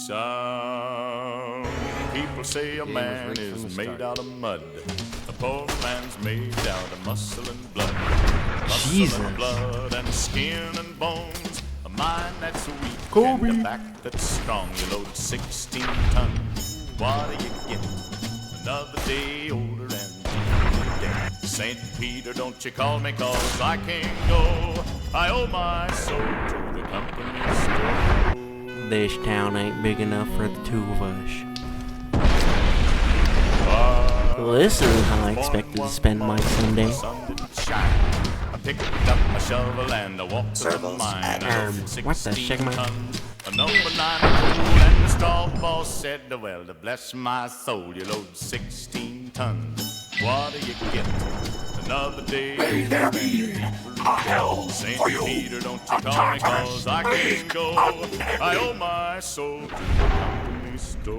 Some people say a man is made out of mud. A poor man's made out of muscle and blood. Muscle and blood and skin and bones. A mind that's weak and a back that's strong. You load 16 tons. What do you get? Another day older and dead. St. Peter, don't you call me, 'cause I can't go. I owe my soul to the company store. This town ain't big enough for the two of us. Well, this isn't how I expected to spend my Sunday. I picked up my shovel and I walked to the mine. What the shit, man? A number 9 and the straw boss said, well, to bless my soul, you load 16 tons. What do you get? Another day. May there be a hell St. for you. Peter, don't you call me, 'cause I can't go. I owe my soul to the company store.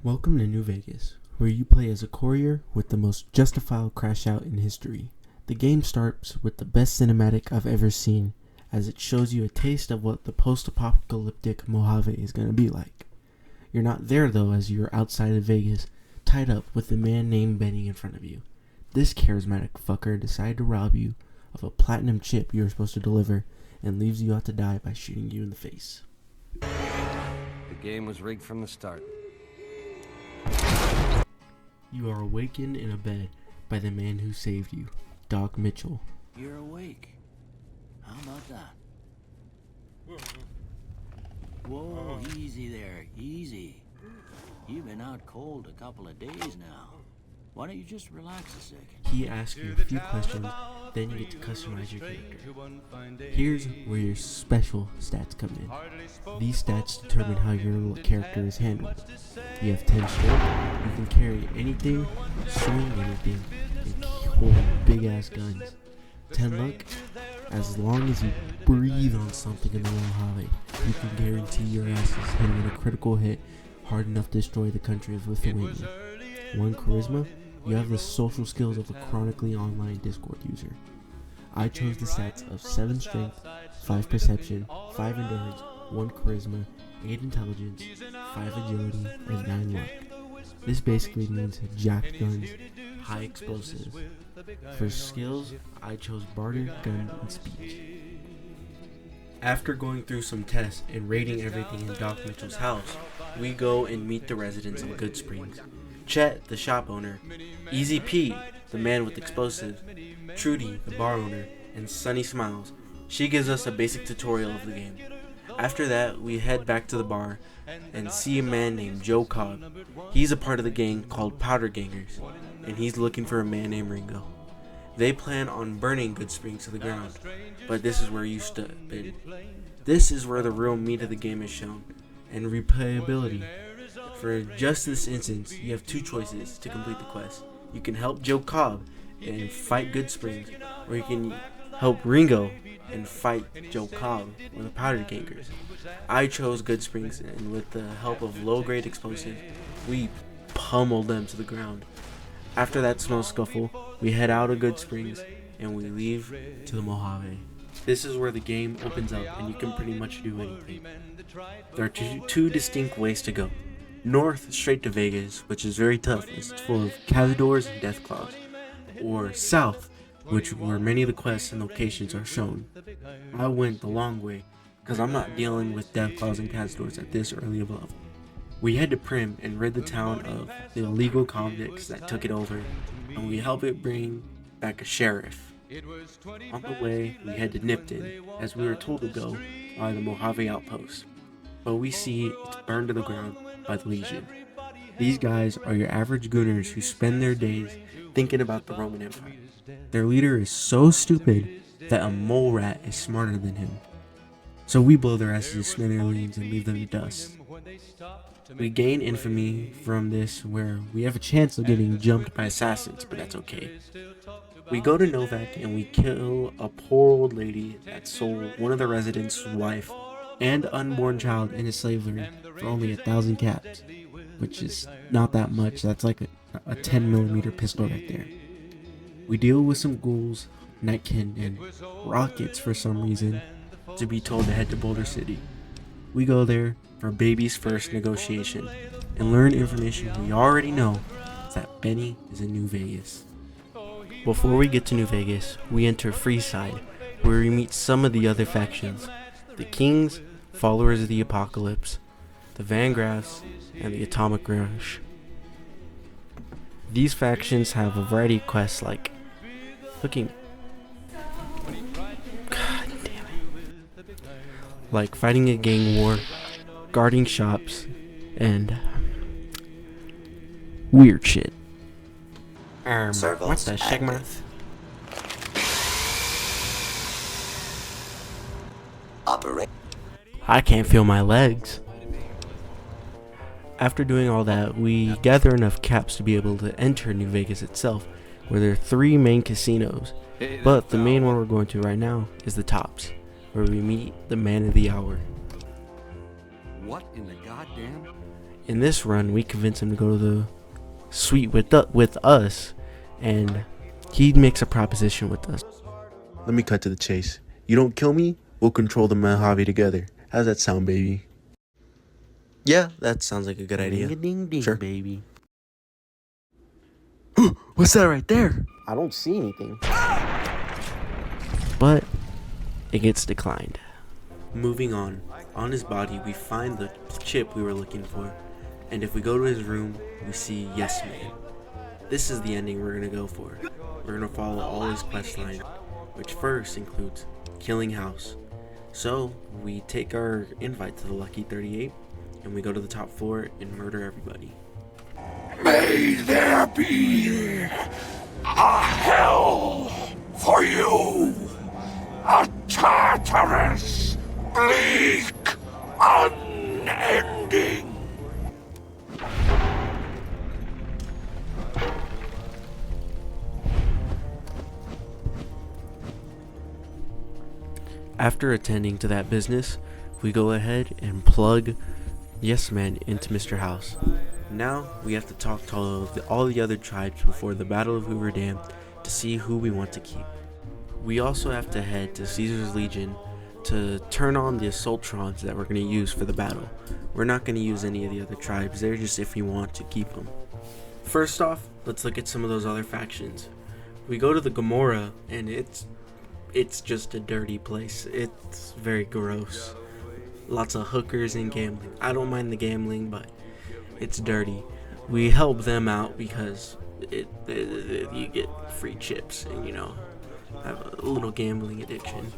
Welcome to New Vegas, where you play as a courier with the most justified crash out in history. The game starts with the best cinematic I've ever seen, as it shows you a taste of what the post-apocalyptic Mojave is going to be like. You're not there though, as you're outside of Vegas, tied up with a man named Benny in front of you. This charismatic fucker decided to rob you of a platinum chip you were supposed to deliver and leaves you out to die by shooting you in the face. The game was rigged from the start. You are awakened in a bed by the man who saved you, Doc Mitchell. You're awake. How about that? Whoa, easy there, easy. You've been out cold a couple of days now. Why don't you just relax a second? He asks you a few questions, then you get to customize your character. Here's where your special stats come in. These stats determine how your character is handled. You have 10 strength, you can carry anything, swing anything, and hold big ass guns. 10 luck, as long as you breathe on something in the Mojave, you can guarantee your ass is hitting a critical hit hard enough to destroy the country of Lithuania. 1 charisma, you have the social skills of a chronically online Discord user. I chose the stats of 7 strength, 5 perception, 5 endurance, 1 charisma, 8 intelligence, 5 agility, and 9 luck. This basically means jacked guns, high explosives. For skills, I chose barter, gun, and speech. After going through some tests and raiding everything in Doc Mitchell's house, we go and meet the residents of Good Springs. Chet, the shop owner, Easy P, the man with explosives, Trudy, the bar owner, and Sunny Smiles. She gives us a basic tutorial of the game. After that, we head back to the bar and see a man named Joe Cobb. He's a part of the gang called Powder Gangers, and he's looking for a man named Ringo. They plan on burning Good Springs to the ground, but this is where you step in. This is where the real meat of the game is shown, and replayability. For just this instance, you have 2 choices to complete the quest. You can help Joe Cobb and fight Good Springs, or you can help Ringo and fight Joe Cobb or the Powder Gangers. I chose Good Springs, and with the help of low-grade explosives, we pummeled them to the ground. After that small scuffle, we head out of Good Springs and we leave to the Mojave. This is where the game opens up and you can pretty much do anything. There are two distinct ways to go. North, straight to Vegas, which is very tough. It's full of cazadors and deathclaws. Or south, where many of the quests and locations are shown. I went the long way, because I'm not dealing with deathclaws and cazadors at this early of a level. We head to Prim and rid the town of the illegal convicts that took it over, and we help it bring back a sheriff. On the way, we head to Nipton, as we were told to go by the Mojave outpost, but we see it's burned to the ground by the Legion. These guys are your average gooners who spend their days thinking about the Roman Empire. Their leader is so stupid that a mole rat is smarter than him. So we blow their asses to smithereens and leave them to dust. We gain infamy from this, where we have a chance of getting jumped by assassins, but that's okay. We go to Novak and we kill a poor old lady that sold one of the residents' wife and unborn child into slavery for only 1,000 caps, which is not that much. That's like a 10mm pistol right there. We deal with some ghouls, nightkin, and rockets for some reason to be told to head to Boulder City. We go there for baby's first negotiation and learn information we already know, that Benny is in New Vegas. Before we get to New Vegas, we enter Freeside, where we meet some of the other factions: the Kings, followers of the Apocalypse, the Van Graffs, and the Atomic Rush. These factions have a variety of quests like God damn it. Like fighting a gang war, guarding shops, and weird shit. What the Sigma? I can't feel my legs. After doing all that, we gather enough caps to be able to enter New Vegas itself, where there are 3 main casinos. But the main one we're going to right now is the Tops, where we meet the man of the hour. What in the goddamn? In this run, we convince him to go to the suite with us, and he makes a proposition with us. Let me cut to the chase. You don't kill me, we'll control the Mojave together. How's that sound, baby? Yeah, that sounds like a good idea. Ding, ding, sure, baby. What's that right there? I don't see anything. But it gets declined. Moving on his body we find the chip we were looking for, and if we go to his room, we see Yes Man. This is the ending we're gonna go for. We're gonna follow all his quest line, which first includes killing House. So we take our invite to the Lucky 38, and we go to the top 4 and murder everybody. May there be a hell for you, a Tartarus, bleak, unending. After attending to that business, we go ahead and plug Yes Man into Mr. House. Now we have to talk to all the other tribes before the Battle of Hoover Dam to see who we want to keep. We also have to head to Caesar's Legion to turn on the Assaultrons that we're going to use for the battle. We're not going to use any of the other tribes, they're just if we want to keep them. First off, let's look at some of those other factions. We go to the Gomorrah, and it's just a dirty place. It's very gross. Lots of hookers and gambling. I don't mind the gambling, but it's dirty. We help them out because you get free chips and, have a little gambling addiction.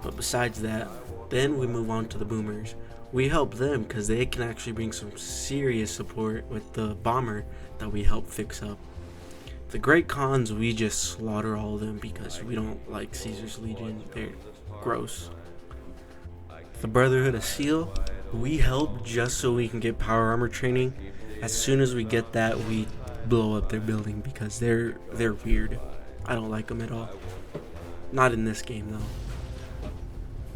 But besides that, then we move on to the Boomers. We help them because they can actually bring some serious support with the bomber that we help fix up. The Great Khans, we just slaughter all of them because we don't like Caesar's Legion. They're gross. The Brotherhood of Steel, we help just so we can get power armor training. As soon as we get that, we blow up their building because they're weird. I don't like them at all. Not in this game though.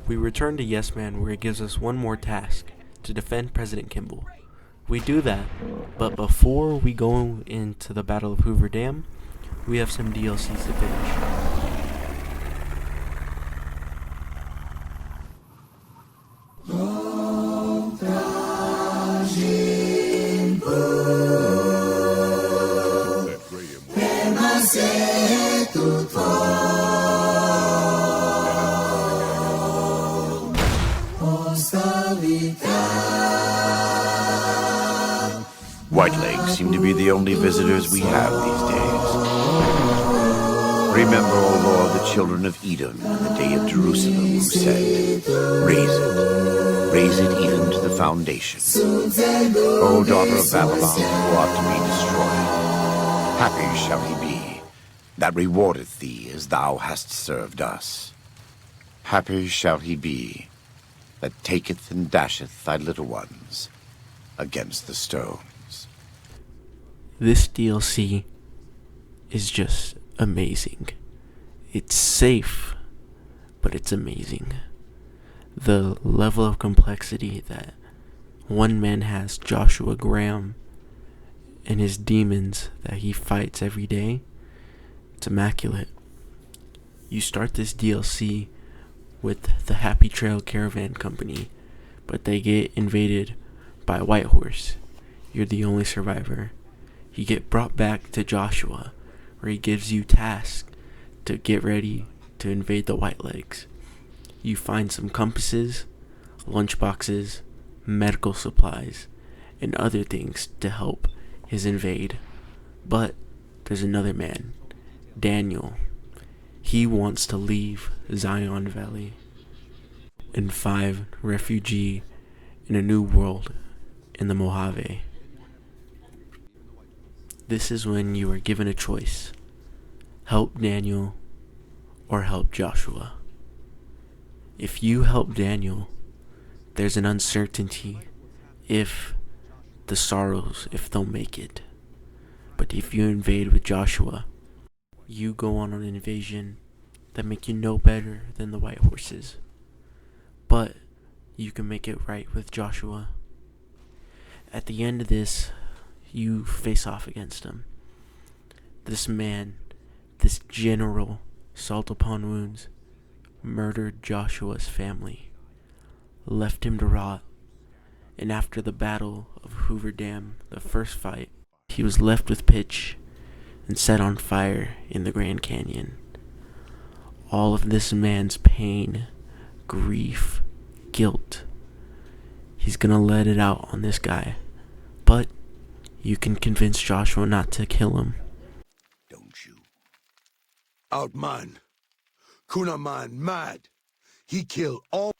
We return to Yes Man, where it gives us one more task: to defend President Kimball. We do that, but before we go into the Battle of Hoover Dam, we have some DLCs to finish. Whitelegs seem to be the only visitors we have these days. Remember, O Lord, the children of Edom in the day of Jerusalem who said, raise it even to the foundation. O daughter of Babylon, who art to be destroyed, happy shall he be that rewardeth thee as thou hast served us. Happy shall he be that taketh and dasheth thy little ones against the stone. This DLC is just amazing. It's safe, but it's amazing. The level of complexity that one man has, Joshua Graham, and his demons that he fights every day, It's immaculate. You start this DLC with the Happy Trail Caravan Company, but they get invaded by a white horse. You're the only survivor. You get brought back to Joshua, where he gives you tasks to get ready to invade the White Legs. You find some compasses, lunchboxes, medical supplies, and other things to help his invade. But there's another man, Daniel. He wants to leave Zion Valley and find refugee in a new world in the Mojave. This is when you are given a choice. Help Daniel or help Joshua. If you help Daniel, there's an uncertainty if the sorrows, if they'll make it. But if you invade with Joshua, you go on an invasion that make you no better than the white horses. But you can make it right with Joshua. At the end of this, you face off against him. This man, this general, Salt Upon Wounds, murdered Joshua's family, left him to rot, and after the Battle of Hoover Dam, the first fight, he was left with pitch and set on fire in the Grand Canyon. All of this man's pain, grief, guilt, he's gonna let it out on this guy. But you can convince Joshua not to kill him. Don't you? Outman. Kunaman mad. He kill all.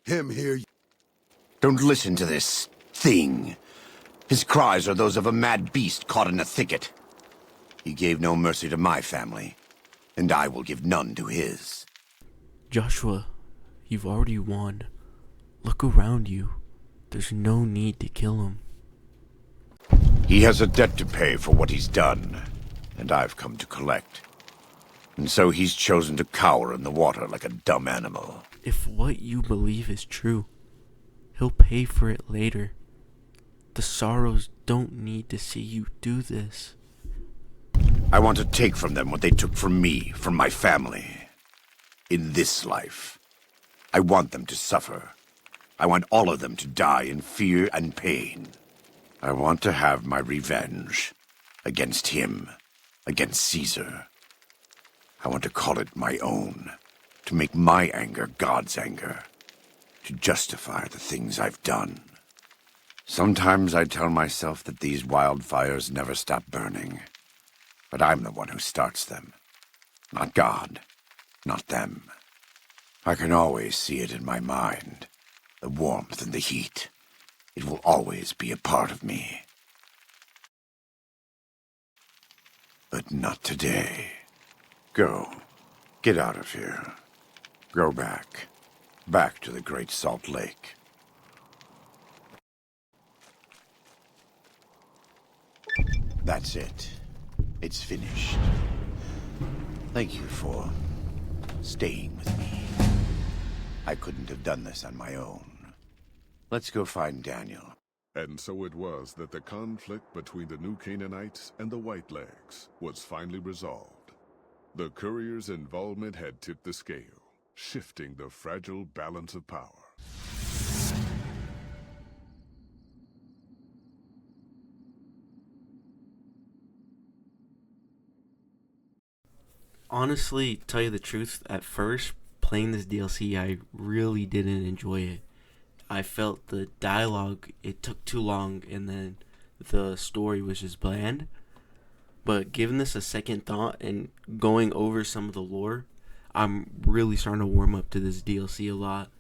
Him here. Don't listen to this thing. His cries are those of a mad beast caught in a thicket. He gave no mercy to my family, and I will give none to his. Joshua, you've already won. Look around you. There's no need to kill him. He has a debt to pay for what he's done, and I've come to collect. And so he's chosen to cower in the water like a dumb animal. If what you believe is true, he'll pay for it later. The sorrows don't need to see you do this. I want to take from them what they took from me, from my family. In this life, I want them to suffer. I want all of them to die in fear and pain. I want to have my revenge against him, against Caesar. I want to call it my own, to make my anger God's anger, to justify the things I've done. Sometimes I tell myself that these wildfires never stop burning, but I'm the one who starts them, not God, not them. I can always see it in my mind, the warmth and the heat. It will always be a part of me. But not today. Go. Get out of here. Go back. Back to the Great Salt Lake. That's it. It's finished. Thank you for staying with me. I couldn't have done this on my own. Let's go find Daniel. And so it was that the conflict between the New Canaanites and the Whitelegs was finally resolved. The courier's involvement had tipped the scale, shifting the fragile balance of power. Honestly, tell you the truth, at first, playing this DLC, I really didn't enjoy it. I felt the dialogue, it took too long, and then the story was just bland. But giving this a second thought and going over some of the lore, I'm really starting to warm up to this DLC a lot.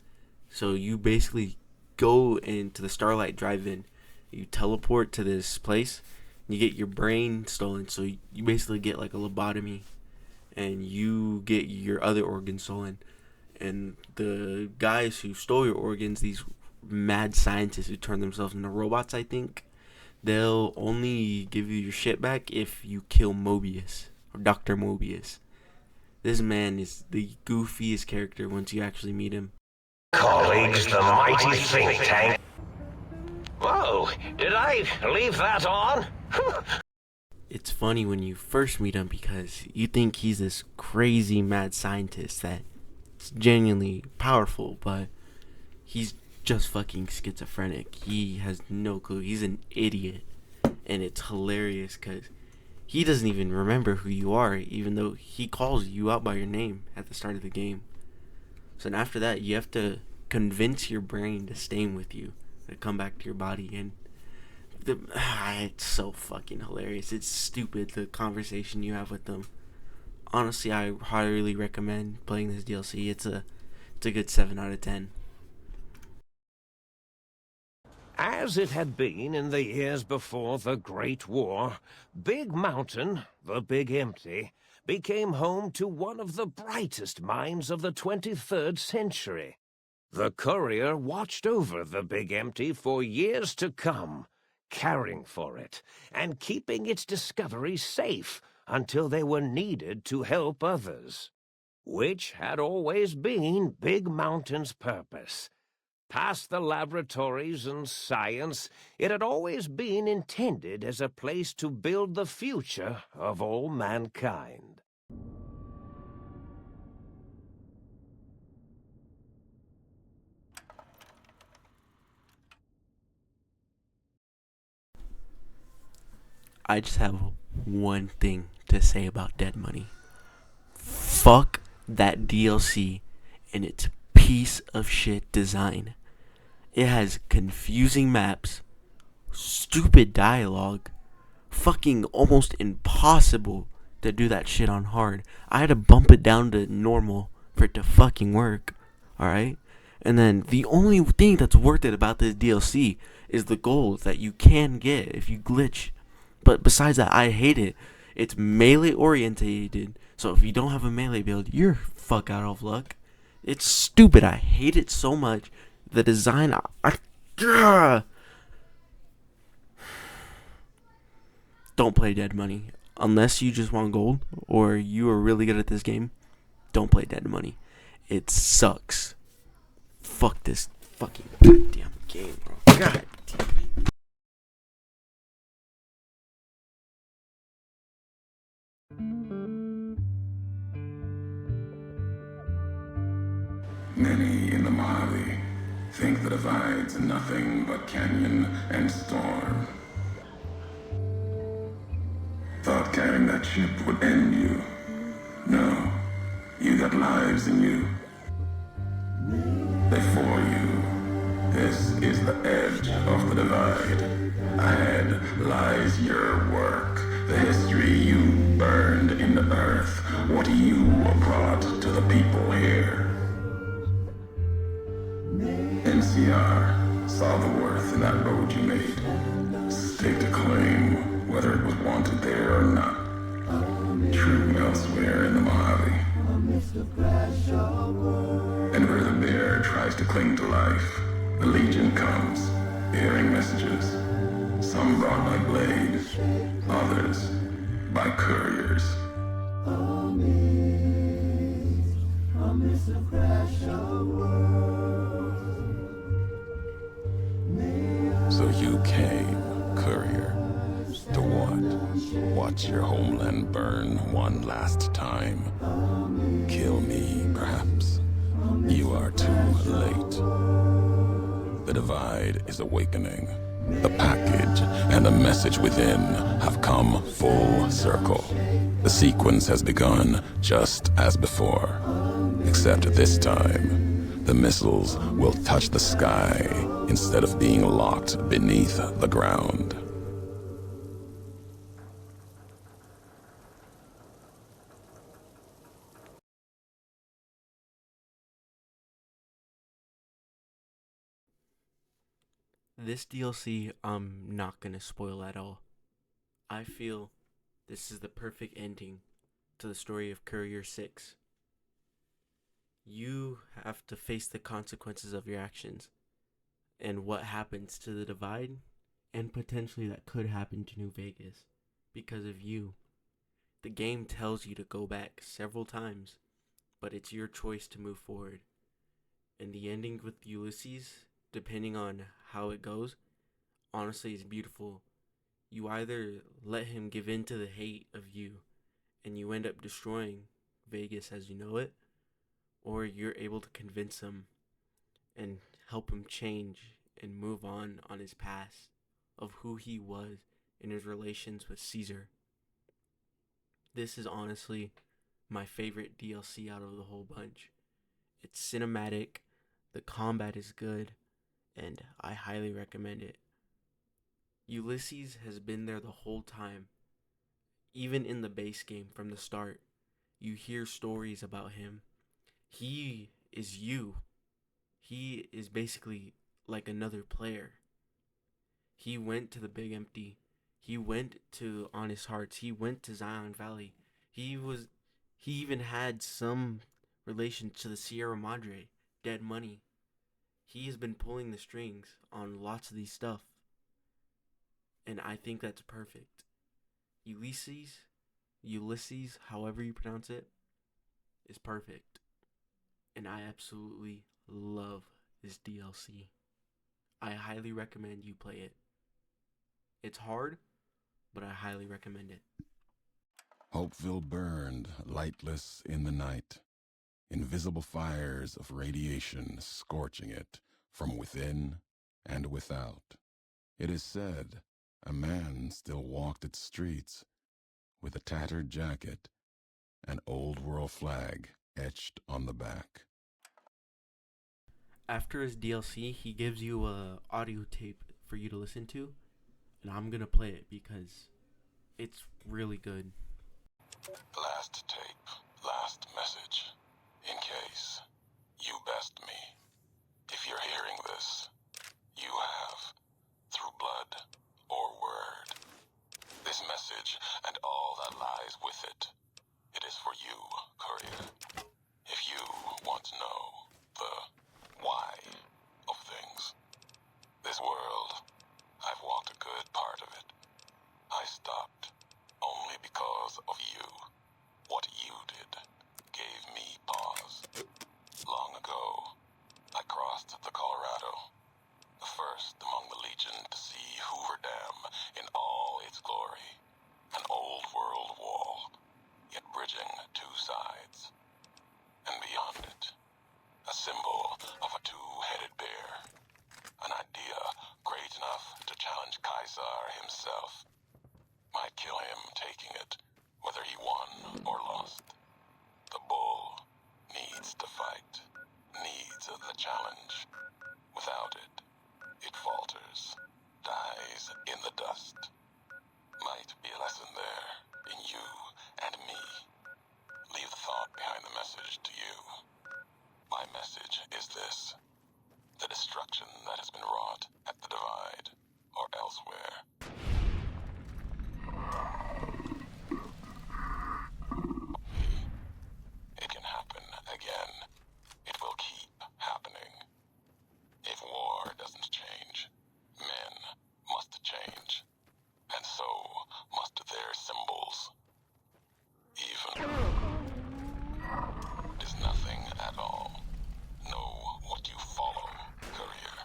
So you basically go into the Starlight Drive-In, you teleport to this place, and you get your brain stolen. So you basically get like a lobotomy, and you get your other organs stolen. And the guys who stole your organs, these mad scientists who turn themselves into robots, I think, they'll only give you your shit back if you kill Mobius, or Dr. Mobius. This man is the goofiest character once you actually meet him. Colleagues, the mighty think tank. Whoa, did I leave that on? It's funny when you first meet him because you think he's this crazy mad scientist that's genuinely powerful, but he's just fucking schizophrenic. He has no clue. He's an idiot. And it's hilarious because he doesn't even remember who you are, even though he calls you out by your name at the start of the game. So then after that, you have to convince your brain to stay with you, to come back to your body. And it's so fucking hilarious. It's stupid, the conversation you have with them. Honestly, I highly recommend playing this DLC. It's a good 7 out of 10. As it had been in the years before the Great War, Big Mountain, the Big Empty, became home to one of the brightest minds of the 23rd century. The courier watched over the Big Empty for years to come, caring for it and keeping its discoveries safe until they were needed to help others, which had always been Big Mountain's purpose. Past the laboratories and science, it had always been intended as a place to build the future of all mankind. I just have one thing to say about Dead Money. Fuck that DLC and its piece of shit design. It has confusing maps, stupid dialogue, fucking almost impossible to do that shit on hard. I had to bump it down to normal for it to fucking work, alright? And then the only thing that's worth it about this DLC is the gold that you can get if you glitch. But besides that, I hate it. It's melee orientated, so if you don't have a melee build, you're fuck out of luck. It's stupid. I hate it so much. The design, don't play Dead Money unless you just want gold or you are really good at this game. Don't play Dead Money. It sucks. Fuck this fucking goddamn game, bro. God damn. Many in the Mojave think the divide's nothing but canyon and storm. Thought carrying that ship would end you. No, you got lives in you. Before you, this is the edge of the divide. Ahead lies your work, the history you burned in the earth, what you brought to the people here. NCR saw the worth in that road you made. Staked a claim, whether it was wanted there or not. True elsewhere in the Mojave. And where the bear tries to cling to life, the Legion comes, bearing messages. Some brought by blade, others by couriers. So you came, courier, to what? Watch your homeland burn one last time. Kill me, perhaps. You are too late. The divide is awakening. The package and the message within have come full circle. The sequence has begun just as before. Except this time, the missiles will touch the sky instead of being locked beneath the ground. This DLC, I'm not gonna spoil at all. I feel this is the perfect ending to the story of Courier 6. You have to face the consequences of your actions and what happens to the divide and potentially that could happen to New Vegas because of you. The game tells you to go back several times, but it's your choice to move forward. And the ending with Ulysses, depending on how it goes, honestly is beautiful. You either let him give in to the hate of you and you end up destroying Vegas as you know it, or you're able to convince him and help him change and move on his past of who he was in his relations with Caesar. This is honestly my favorite DLC out of the whole bunch. It's cinematic, the combat is good, and I highly recommend it. Ulysses has been there the whole time. Even in the base game from the start, you hear stories about him. He is you. He is basically like another player. He went to the Big Empty. He went to Honest Hearts. He went to Zion Valley. He even had some relation to the Sierra Madre, Dead Money. He has been pulling the strings on lots of these stuff. And I think that's perfect. Ulysses, however you pronounce it, is perfect. And I absolutely love this DLC. I highly recommend you play it. It's hard, but I highly recommend it. Hopeville burned, lightless in the night, invisible fires of radiation scorching it from within and without. It is said a man still walked its streets with a tattered jacket, an old world flag etched on the back. After his DLC, he gives you a audio tape for you to listen to, and I'm gonna play it because it's really good. Last tape, last message. In case you best me. If you're hearing this, you have, through blood or word. This message and all that lies with it. It is for you, courier. If you want to know the why of things. This world, I've walked a good part of it. I stopped only because of you. What you did gave me pause. Long ago, I crossed the Colorado, the first among the Legion to see Hoover Dam in all its glory. An old world wall, yet bridging two sides. And beyond it, a symbol of a two-headed bear. An idea great enough to challenge Caesar himself. Might kill him taking it, whether he won or lost. The bull needs to fight, needs the challenge. Without it, it falters, dies in the dust. Might be a lesson there, in you and me. Leave the thought behind the message to you. My message is this. The destruction that has been wrought at the Divide, or elsewhere. It can happen again. It will keep happening. If war doesn't change, men must change. And so must their symbols. Even is nothing at all. Know what you follow, courier.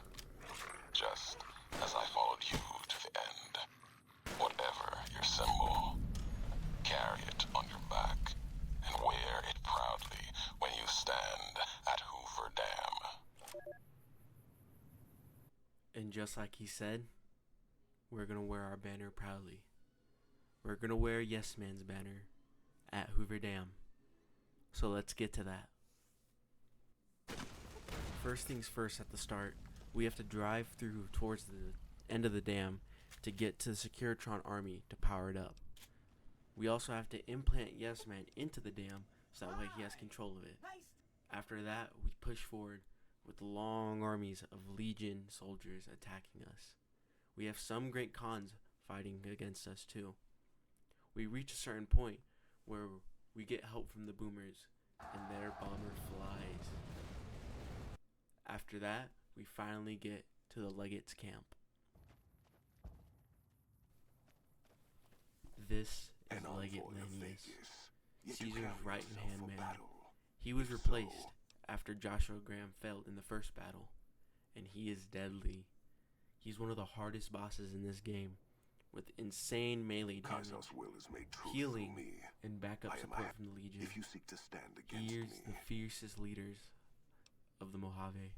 Just as I followed you to the end. Whatever your symbol, carry it on your back and wear it proudly when you stand at Hoover Dam. And just like he said, we're gonna wear our banner proudly. We're gonna wear Yes Man's banner at Hoover Dam. So let's get to that. First things first, at the start, we have to drive through towards the end of the dam to get to the Securitron army to power it up. We also have to implant Yes Man into the dam so that way he has control of it. After that, we push forward with long armies of Legion soldiers attacking us. We have some great Khans fighting against us too. We reach a certain point where we get help from the boomers and their bomber flies. After that, we finally get to the Legate's camp. This is Legate Manius, Caesar's right-hand man. He was replaced after Joshua Graham failed in the first battle, and he is deadly. He's one of the hardest bosses in this game, with insane melee damage, healing, and backup support from the Legion. If you seek to stand against He is me. the fiercest leaders of the Mojave.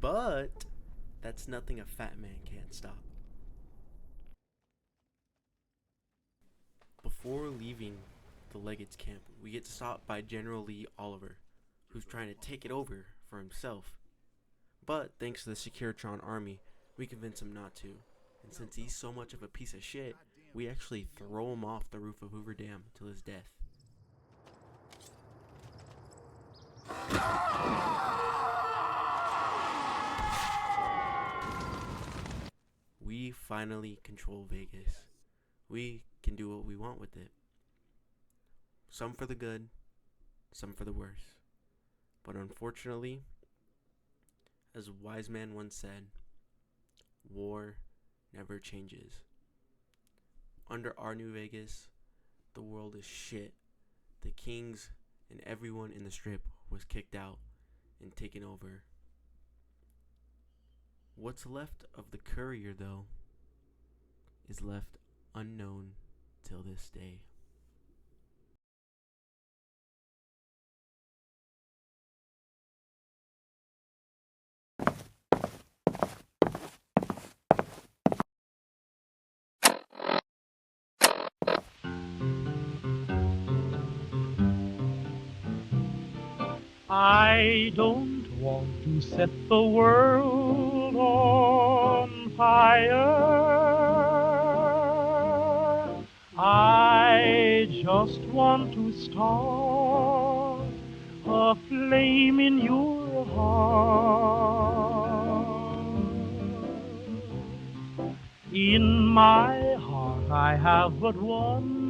But that's nothing a fat man can't stop. Before leaving the Legates camp, we get stopped by General Lee Oliver, who's trying to take it over for himself. But thanks to the Securitron army, we convince him not to. And since he's so much of a piece of shit, we actually throw him off the roof of Hoover Dam till his death. We finally control Vegas. We can do what we want with it. Some for the good, some for the worse. But unfortunately, as a wise man once said, war never changes. Under our New Vegas, the world is shit. The kings and everyone in the strip was kicked out and taken over. What's left of the courier, though, is left unknown till this day. I don't want to set the world on fire. I just want to start a flame in your heart. In my heart I have but one